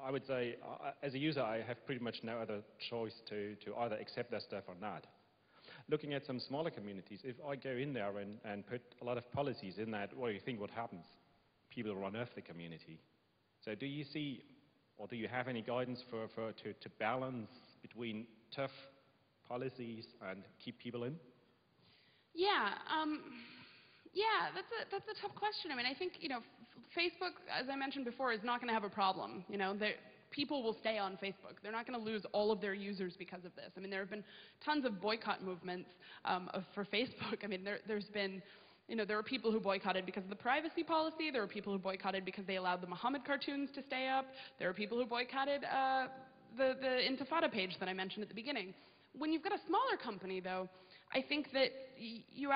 I would say, as a user, I have pretty much no other choice to either accept their stuff or not. Looking at some smaller communities, if I go in there and put a lot of policies in that, what do you think what happens? People run off the community. So do you see, or do you have any guidance to balance between tough policies and keep people in? Yeah, that's a tough question. I mean, I think, you know, Facebook, as I mentioned before, is not going to have a problem. You know, people will stay on Facebook. They're not going to lose all of their users because of this. I mean, there have been tons of boycott movements for Facebook. I mean, there's been, you know, there were people who boycotted because of the privacy policy. There were people who boycotted because they allowed the Muhammad cartoons to stay up. There were people who boycotted the Intifada page that I mentioned at the beginning. When you've got a smaller company, though, I think that you've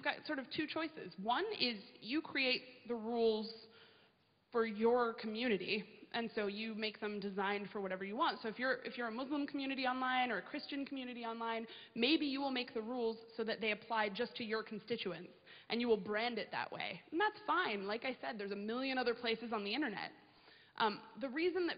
got sort of two choices. One is you create the rules for your community, And so you make them designed for whatever you want. So if you're a Muslim community online or a Christian community online, maybe you will make the rules so that they apply just to your constituents, and you will brand it that way. And that's fine. Like I said, there's a million other places on the internet. The reason that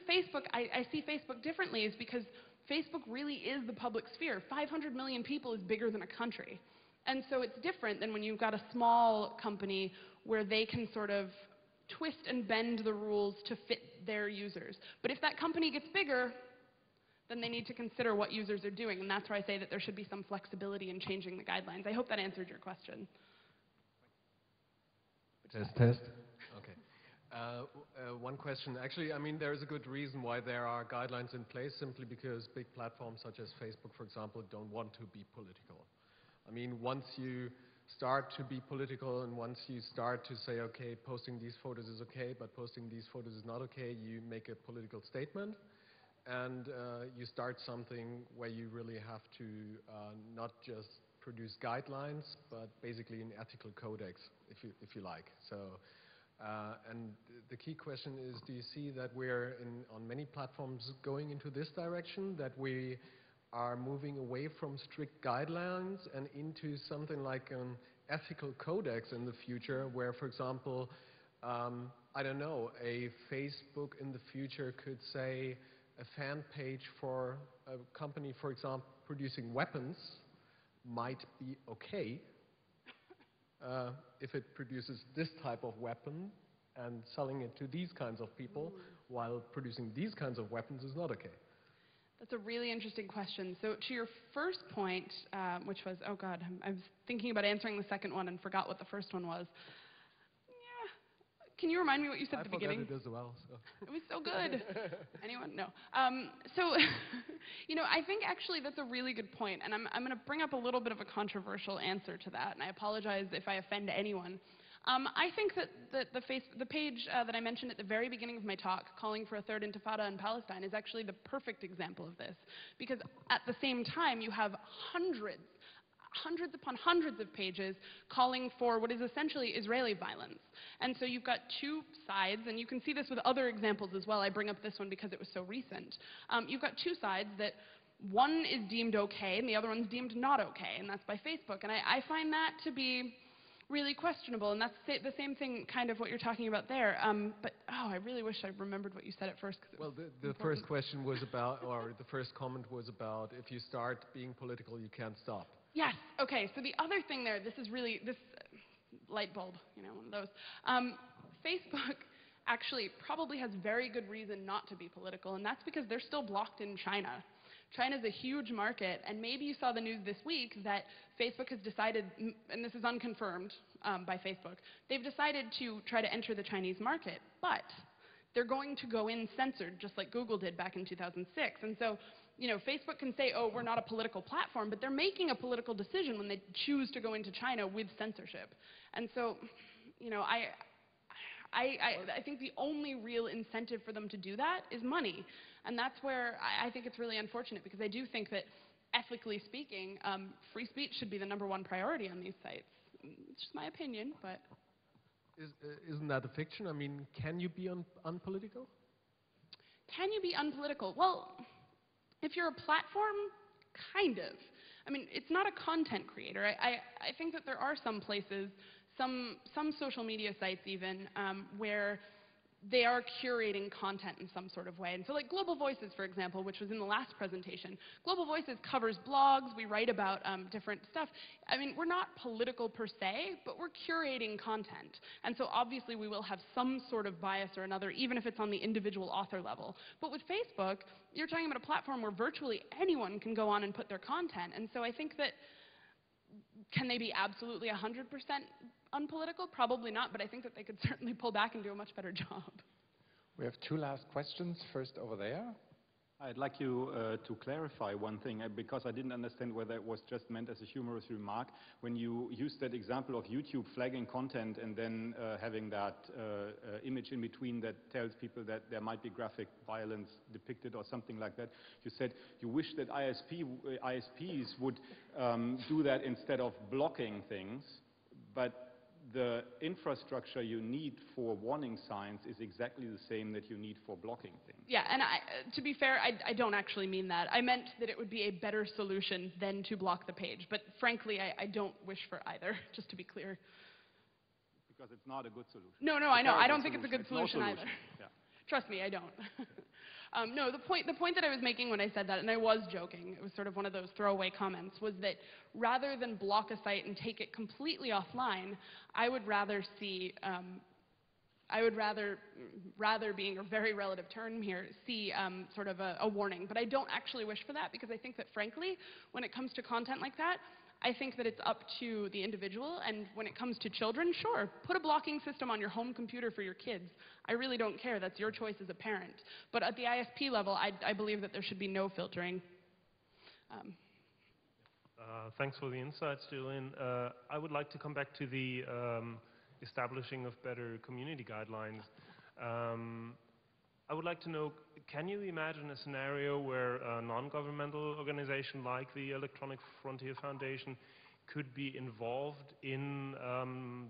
I see Facebook differently is because Facebook really is the public sphere. 500 million people is bigger than a country. And so it's different than when you've got a small company where they can sort of twist and bend the rules to fit their users. But if that company gets bigger, then they need to consider what users are doing. And that's where I say that there should be some flexibility in changing the guidelines. I hope that answered your question. Test. Okay. One question. Actually, I mean, there is a good reason why there are guidelines in place, simply because big platforms such as Facebook, for example, don't want to be political. I mean, once you start to be political and once you start to say, okay, posting these photos is okay, but posting these photos is not okay, you make a political statement and you start something where you really have to not just produce guidelines, but basically an ethical codex, if you like. So, and the key question is, do you see that we're on many platforms going into this direction, that we are moving away from strict guidelines and into something like an ethical codex in the future, where, for example, I don't know, a Facebook in the future could say a fan page for a company, for example, producing weapons might be okay if it produces this type of weapon and selling it to these kinds of people, while producing these kinds of weapons is not okay. That's a really interesting question. So to your first point, which was, oh God, I was thinking about answering the second one and forgot what the first one was. Yeah. Can you remind me what you said at the beginning? I forgot it as well. So. It was so good. Anyone? No. So, you know, I think actually that's a really good point, and I'm going to bring up a little bit of a controversial answer to that, and I apologize if I offend anyone. I think that the page that I mentioned at the very beginning of my talk, calling for a third intifada in Palestine, is actually the perfect example of this. Because at the same time, you have hundreds upon hundreds of pages calling for what is essentially Israeli violence. And so you've got two sides, and you can see this with other examples as well. I bring up this one because it was so recent. You've got two sides that one is deemed okay, and the other one's deemed not okay, and that's by Facebook. And I find that to be really questionable, and that's the same thing, kind of what you're talking about there. But, oh, I really wish I remembered what you said at first. Well, the first question was about, or the first comment was about, if you start being political, you can't stop. Yes, okay, so the other thing there, this light bulb, you know, one of those. Facebook actually probably has very good reason not to be political, and that's because they're still blocked in China. China's a huge market, and maybe you saw the news this week that Facebook has decided, and this is unconfirmed by Facebook, they've decided to try to enter the Chinese market, but they're going to go in censored, just like Google did back in 2006. And so, you know, Facebook can say, oh, we're not a political platform, but they're making a political decision when they choose to go into China with censorship. And so, you know, I think the only real incentive for them to do that is money. And that's where I think it's really unfortunate, because I do think that, ethically speaking, free speech should be the #1 priority on these sites. It's just my opinion, but... Isn't that a fiction? I mean, can you be unpolitical? Can you be unpolitical? Well, if you're a platform, kind of. I mean, it's not a content creator. I think that there are some places, some social media sites even, where they are curating content in some sort of way. And so like Global Voices, for example, which was in the last presentation. Global Voices covers blogs, we write about different stuff. I mean, we're not political per se, but we're curating content. And so obviously we will have some sort of bias or another, even if it's on the individual author level. But with Facebook, you're talking about a platform where virtually anyone can go on and put their content. And so I think that, can they be absolutely 100% unpolitical? Probably not, but I think that they could certainly pull back and do a much better job. We have two last questions. First over there. I'd like you to clarify one thing, because I didn't understand whether it was just meant as a humorous remark. When you used that example of YouTube flagging content and then having that image in between that tells people that there might be graphic violence depicted or something like that, you said you wish that ISPs would do that instead of blocking things, but the infrastructure you need for warning signs is exactly the same that you need for blocking things. Yeah, and to be fair, I don't actually mean that. I meant that it would be a better solution than to block the page. But frankly, I don't wish for either, just to be clear. Because it's not a good solution. No, I know. I don't think it's a good solution either. Yeah. Trust me, I don't. No, the point that I was making when I said that, and I was joking, it was sort of one of those throwaway comments, was that rather than block a site and take it completely offline, I would rather see, rather being a very relative term here, see sort of a warning. But I don't actually wish for that, because I think that, frankly, when it comes to content like that, I think that it's up to the individual, and when it comes to children, sure, put a blocking system on your home computer for your kids. I really don't care. That's your choice as a parent. But at the ISP level, I believe that there should be no filtering. Thanks for the insights, Jillian. I would like to come back to the establishing of better community guidelines. I would like to know, can you imagine a scenario where a non-governmental organization like the Electronic Frontier Foundation could be involved in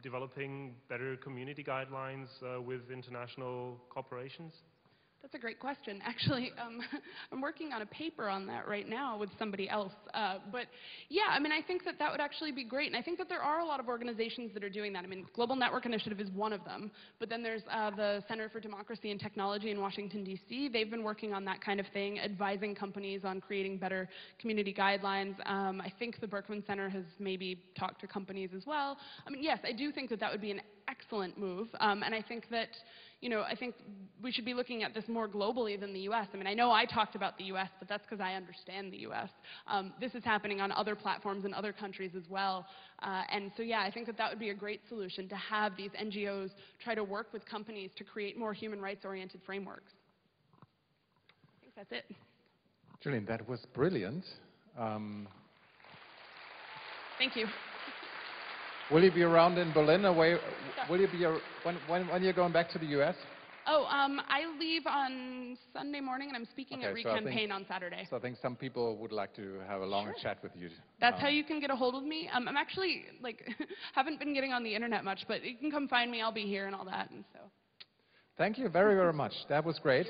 developing better community guidelines with international corporations? That's a great question. Actually, I'm working on a paper on that right now with somebody else. But yeah, I mean, I think that that would actually be great. And I think that there are a lot of organizations that are doing that. I mean, Global Network Initiative is one of them. But then there's the Center for Democracy and Technology in Washington, D.C. They've been working on that kind of thing, advising companies on creating better community guidelines. I think the Berkman Center has maybe talked to companies as well. I mean, yes, I do think that that would be an excellent move. And I think that, you know, I think we should be looking at this more globally than the U.S. I mean, I know I talked about the U.S., but that's because I understand the U.S. This is happening on other platforms in other countries as well. And so, yeah, I think that that would be a great solution, to have these NGOs try to work with companies to create more human rights-oriented frameworks. I think that's it. Jillian, that was brilliant. Thank you. Will you be around in Berlin, or will you be when you're going back to the U.S.? Oh, I leave on Sunday morning, and I'm speaking at Recampaign on Saturday. So I think some people would like to have a longer chat with you. That's how you can get a hold of me. I'm actually, haven't been getting on the internet much, but you can come find me. I'll be here and all that. And so. Thank you very, very much. That was great.